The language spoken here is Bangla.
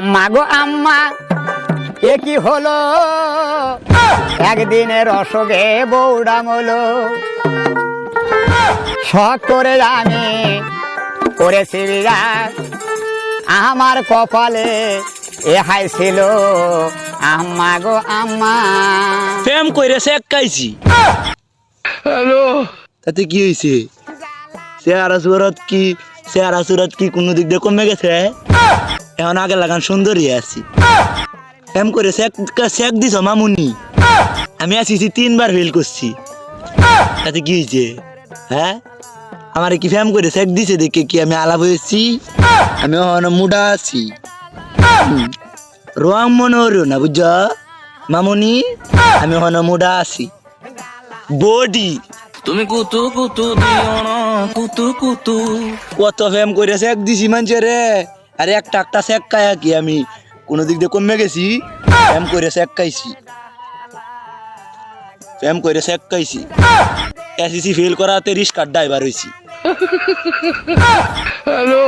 আম্মা গো আম্মা এ কি হলো, একদিনের অসুখে বউডা মলো। শখ করে আমি করেছি বিরাট, আমার কপালে এ হাই ছিল। আম্মা গো আম্মা প্রেম কইরেছে একাইছি। হ্যালো, তাতে কি হয়েছে? চেহারা সুরত কি কোনো দিক দিয়ে কমে গেছে? এখন আগে লাগান সুন্দরী আছি। প্রেম করে শেক দিছ মামুনি, আমি আসিছি 3 বার ফেল করছি। তাতে কি হয়েছে? হ্যাঁ, আমার কি ফ্যাম করে শেক দিছে দেখে কি আমি আলাপ হয়েছি? আমি মুডা আছি, রং মনে হলো না বুঝছ মামুনি। আমি মুডা আছি বডি। তুমি কুতু কুতু দিও না, কুতু কুতু। কত ফ্যাম করে শেক দিছি মানছে রে। আরে একটা শেক খায়া কি আমি কোনো দিক দিয়ে কমে গেছি? ফ্যাম করে শেক খাইছি, ফ্যাম করে শেক খাইছি। এসিসি ফেল করাতে রিস্কার ড্রাইভার হয়েছি। হ্যালো।